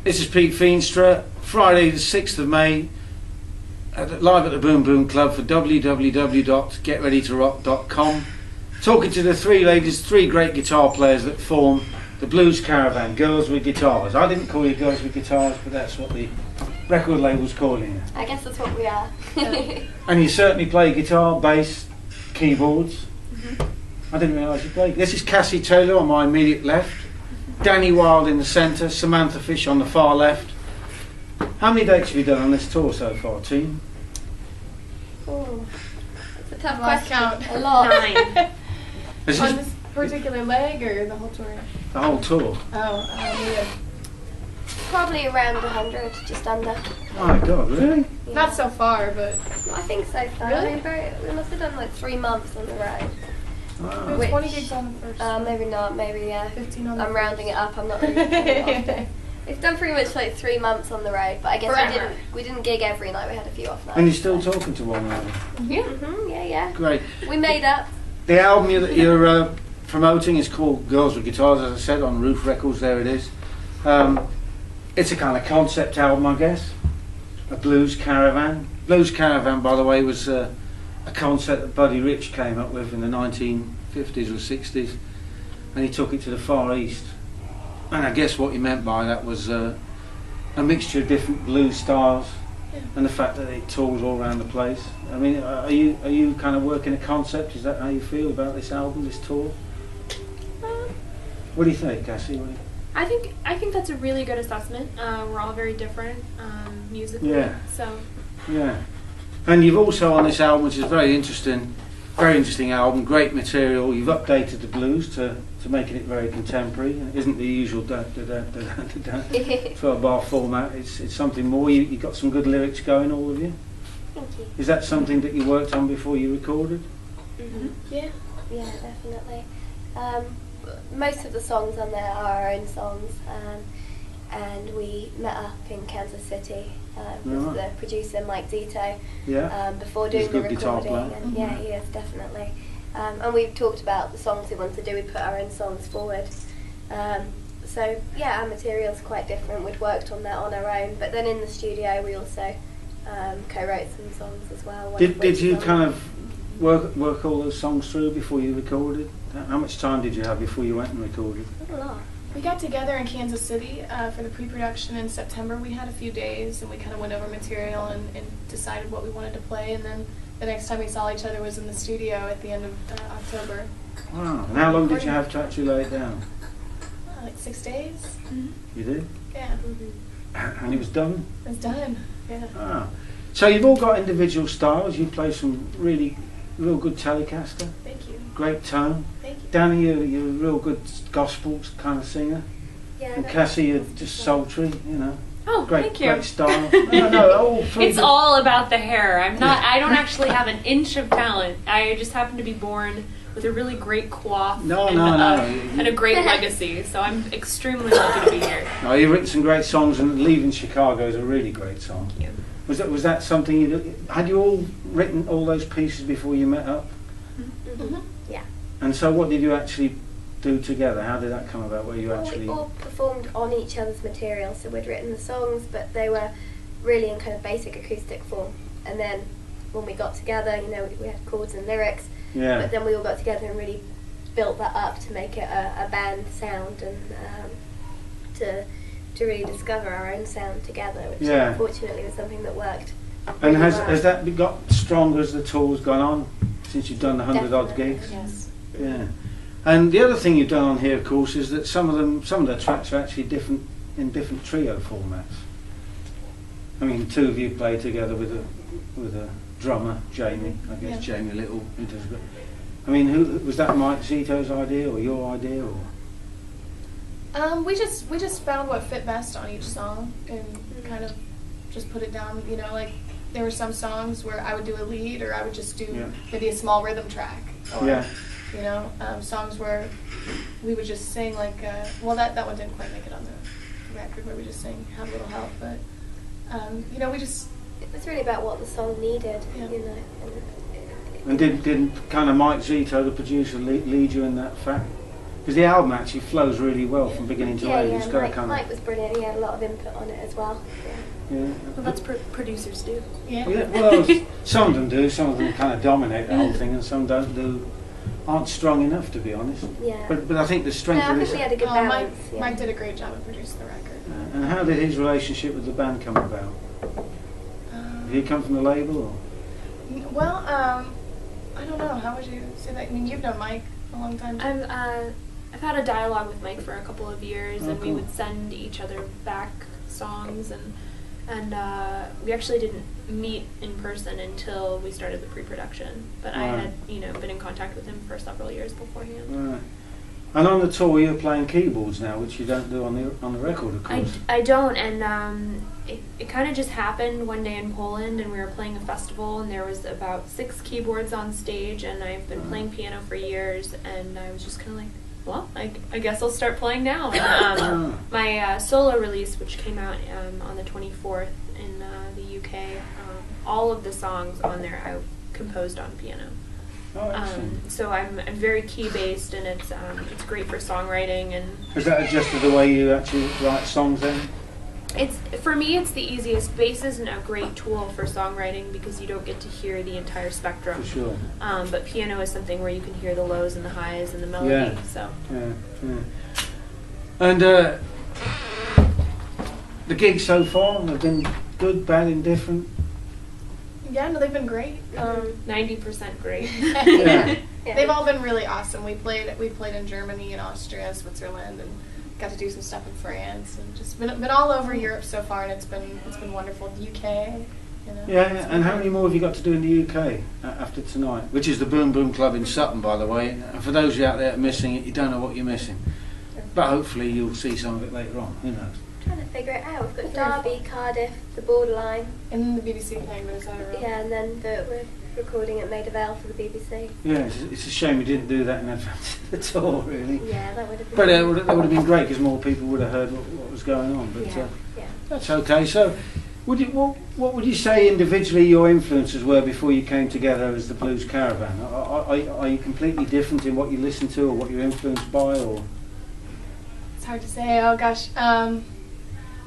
This is Pete Feenstra, Friday the 6th of May, live at the Boom Boom Club for www.getreadytorock.com. Talking to the three ladies, three great guitar players that form the Blues Caravan, Girls with Guitars. I didn't call you Girls with Guitars, but that's what the record label's calling you. I guess that's what we are. And you certainly play guitar, bass, keyboards. I didn't realise you played. This is Cassie Taylor on my immediate left, Danny Wilde in the centre, Samantha Fish on the far left. How many dates have you done on this tour so far, team? Oh, that's a tough Lost question. count. A lot. 9. Is On this this particular leg or the whole tour? the whole tour? Oh, yeah. Probably around 100, just under. My God, really? Yeah. Not so far, but I think so far. Really? I mean, we must have done like 3 months on the road. Wow. there's Which- 20 gigs on the first. Maybe not, maybe, yeah. 15 on the I'm first. rounding it up, I'm not really sure. We've done pretty much like 3 months on the road, but I guess Forever. we didn't gig every night, we had a few off nights. And you're still talking to one another? Yeah. Yeah. Great. We made up. The album you're promoting is called Girls with Guitars, as I said, on Roof Records. There it is. It's a kind of concept album, I guess. A Blues Caravan. Blues Caravan, by the way, was a concept that Buddy Rich came up with in the 1950s or 60s, and he took it to the Far East. And I guess what he meant by that was a mixture of different blues styles, and the fact that it tours all around the place. I mean, are you kind of working a concept? Is that how you feel about this album, this tour? What do you think, Cassie? I think that's a really good assessment. We're all very different musically, Yeah. so Yeah. And you've also on this album, which is very interesting album, great material. You've updated the blues to making it very contemporary. It isn't the usual da da da da da da 12-bar format. It's something more. You got some good lyrics going, all of you. Thank you. Is that something that you worked on before you recorded? Yeah. Yeah, definitely. Most of the songs on there are our own songs, and we met up in Kansas City with the producer Mike Zito Yeah. before He's doing a the good guitar recording. player. And yeah, he is definitely. And we've talked about the songs we want to do. We put our own songs forward. So yeah, our material's quite different. We'd worked on that on our own, but then in the studio we also co-wrote some songs as well. Did you kind of work all those songs through before you recorded? How much time did you have before you went and recorded? A lot. We got together in Kansas City for the pre-production in September. We had a few days and we kind of went over material and decided what we wanted to play, and then the next time we saw each other was in the studio at the end of October. Wow. And how long did you have to actually lay it down? Like 6 days. You did? Yeah. And it was done? It's done. Yeah. Ah. So you've all got individual styles. You play some real good Telecaster, Thank you. great tone. Thank you. Danny, you're a real good gospel kind of singer. Yeah. And Cassie, you're just sultry, you know. oh, Great, thank you. great style. No, all three. It's all about the hair. I don't actually have an inch of talent. I just happen to be born with a really great coif No. and a great legacy. So I'm extremely lucky to be here. No, you've written some great songs, and Leaving Chicago is a really great song. Thank you. Was that something had you all written all those pieces before you met up? Yeah. And so what did you actually do together? How did that come about? Where you Well, actually? we all performed on each other's material, so we'd written the songs, but they were really in kind of basic acoustic form. And then when we got together, you know, we had chords and lyrics, Yeah. but then we all got together and really built that up to make it a band sound and to really discover our own sound together, which Yeah. unfortunately was something that worked. And really has well. that got stronger as the tour's gone on, since you've done the 100 odd Definitely. gigs? Yes. Yeah. And the other thing you've done on here, of course, is that some of the tracks are actually different in different trio formats. I mean, two of you play together with a drummer, Jamie. I guess Yeah. Jamie Little. Who does it. I mean, who was that? Mike Zito's idea or your idea, or? We just found what fit best on each song and kind of just put it down. You know, like there were some songs where I would do a lead, or I would just do maybe a small rhythm track. Or, Yeah. You know, songs where we would just sing like, well, that one didn't quite make it on the record, where we just sing "Have a Little Help," but you know, we just. It was really about what the song needed, Yeah. you know. And didn't kind of Mike Zito, the producer, lead you in that fact? Because the album actually flows really well from beginning to end. It's got a kind Mike was brilliant. He had a lot of input on it as well. Yeah. Well, that's producers do. Yeah. Well, some of them do. Some of them kind of dominate the whole thing, and some aren't strong enough, to be honest. Yeah. But I think the strength I of think this. we had a good balance. Mike did a great job of producing the record. And how did his relationship with the band come about? Did he come from the label, or? Well, I don't know. How would you say that? I mean, you've known Mike a long time. I've had a dialogue with Mike for a couple of years, and we cool. would send each other back songs, and we actually didn't meet in person until we started the pre-production. But I had been in contact with him for several years beforehand. Right. And on the tour, you're playing keyboards now, which you don't do on the record, of course. I don't, and it kind of just happened one day in Poland, and we were playing a festival, and there was about 6 keyboards on stage, and I've been playing piano for years, and I was just kind of like, well, I guess I'll start playing now. And, my solo release, which came out on the 24th in the UK, all of the songs on there I composed on piano. So I'm very key based, and it's great for songwriting. And has that adjusted the way you actually write songs then? For me, it's the easiest. Bass isn't a great tool for songwriting because you don't get to hear the entire spectrum. For sure. But piano is something where you can hear the lows and the highs and the melody. Yeah. So. Yeah. And the gigs so far have been good, bad, indifferent. Yeah, no, they've been great. 90% great. Yeah. They've all been really awesome. We played in Germany and Austria, Switzerland, and got to do some stuff in France, and just been all over Europe so far, and it's been wonderful. The UK, Yeah, and how many more have you got to do in the UK after tonight? Which is the Boom Boom Club in Sutton, by the way. And for those of you out there missing it, you don't know what you're missing. But hopefully you'll see some of it later on. Who knows? Trying to figure it out. We've got Derby, Cardiff, the Borderline. And the BBC thing, but it's not a real. Yeah, and then we're recording at Maida Vale for the BBC. Yeah, it's a shame we didn't do that in advance of the tour, really. Yeah, that would have been. But that would have been great because more people would have heard what was going on. But yeah. That's okay. So, what would you say individually your influences were before you came together as the Blues Caravan? Are you completely different in what you listen to or what you're influenced by, or? It's hard to say. Oh gosh.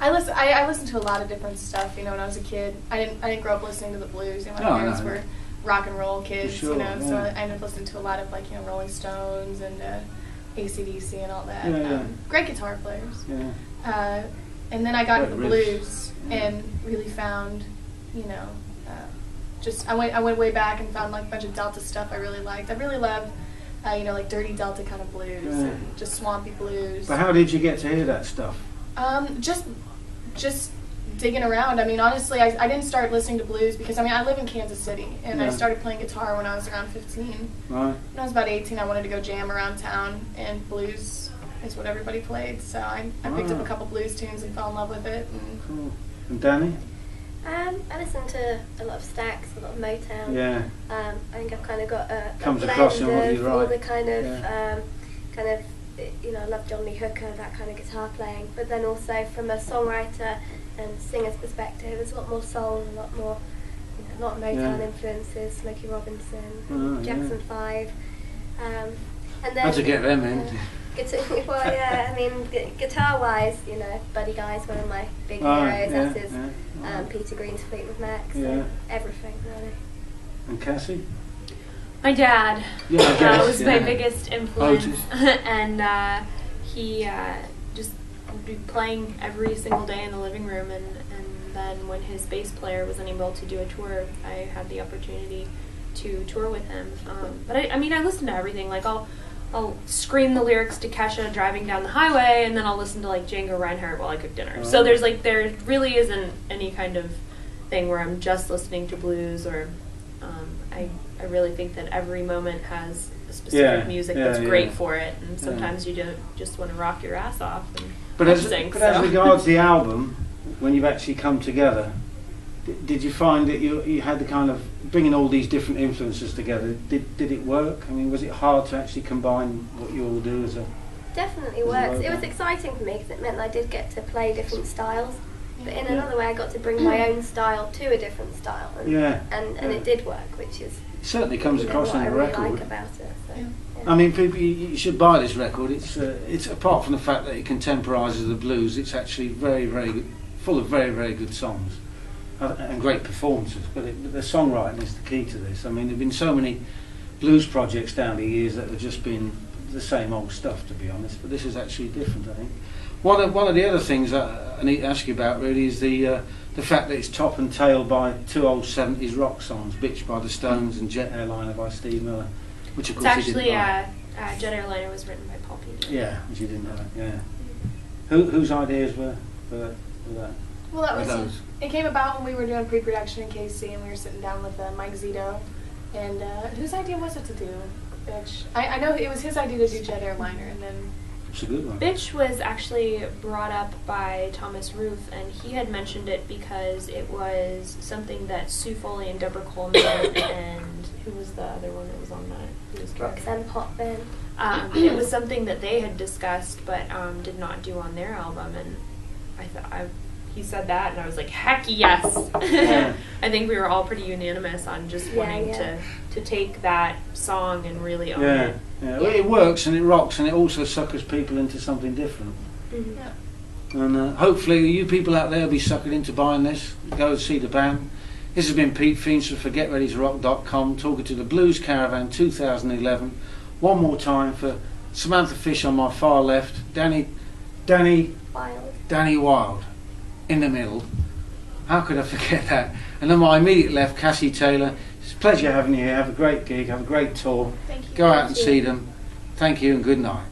I listened to a lot of different stuff. When I was a kid, I didn't grow up listening to the blues. My parents were rock and roll kids. Sure, so yeah. I ended up listening to a lot of Rolling Stones and AC/DC and all that. Yeah. Great guitar players. Yeah. And then I got into the riffs. blues and really found, I went way back and found a bunch of Delta stuff I really liked. I really love, dirty Delta kind of blues and just swampy blues. But how did you get to hear that stuff? Just digging around. I mean, honestly, I didn't start listening to blues because, I live in Kansas City, and I started playing guitar when I was around 15. Right. When I was about 18, I wanted to go jam around town, and blues is what everybody played. So I picked up a couple blues tunes and fell in love with it. Cool. And Danny? I listen to a lot of Stax, a lot of Motown. Yeah. I think I've kind of got a Comes blend across in what you of all write. the kind of, I love John Lee Hooker, that kind of guitar playing. But then also from a songwriter and singer's perspective, there's a lot more soul, a lot more, a lot of Motown influences, Smokey Robinson, Jackson 5. And then Had to get them in. Guitar-wise, Buddy Guy's one of my big heroes. That's his Peter Green's Fleetwood Mac. So everything really. And Cassie? My dad was my biggest influence, and he just would be playing every single day in the living room, and then when his bass player was unable to do a tour, I had the opportunity to tour with him. But I listen to everything. I'll scream the lyrics to Kesha driving down the highway, and then I'll listen to Django Reinhardt while I cook dinner. So there really isn't any kind of thing where I'm just listening to blues, or I really think that every moment has a specific music that's great for it, and sometimes you don't just want to rock your ass off and sing. But as regards the album, when you've actually come together, did you find that you had the kind of bringing all these different influences together? Did it work? Was it hard to actually combine what you all do as a? Definitely works. It was exciting for me because it meant I did get to play different styles. But in another way, I got to bring my own style to a different style, and it did work, which is certainly comes across what in I the really record. like about it. So, Yeah. I mean, people, you should buy this record. It's apart from the fact that it contemporises the blues, it's actually very, very good, full of very, very good songs and great performances. But the songwriting is the key to this. I mean, there've been so many blues projects down the years that have just been the same old stuff, to be honest. But this is actually different, I think. One of the other things I need to ask you about really is the fact that it's top and tail by two old 70s rock songs, Bitch by the Stones and Jet Airliner by Steve Miller, which of It's course actually he didn't write. Jet Airliner was written by Paul Peter. Yeah, which you didn't know that, yeah. Whose ideas were that? Well, that Were was those? it came about when we were doing pre-production in KC, and we were sitting down with Mike Zito, and whose idea was it to do Bitch? I know it was his idea to do Jet Airliner, and then It's a good one. Bitch was actually brought up by Thomas Roof, and he had mentioned it because it was something that Sue Foley and Deborah Coleman and who was the other one that was on that? Who was Roxanne Potvin. It was something that they had discussed but did not do on their album, and he said that, and I was like, heck yes! Yeah. I think we were all pretty unanimous on just wanting to take that song and really own Yeah, it. yeah. Well, it works and it rocks and it also suckers people into something different. Mhm. yeah. And hopefully you people out there will be suckered into buying this. Go and see the band. This has been Pete Feenstra for GetReadyToRock.com talking to the Blues Caravan 2011. One more time for Samantha Fish on my far left, Danny Wild. in the middle. How could I forget that? And on my immediate left, Cassie Taylor. It's a pleasure having you here. Have a great gig. Have a great tour. Thank you. Go out and Thank see you. them. Thank you and good night.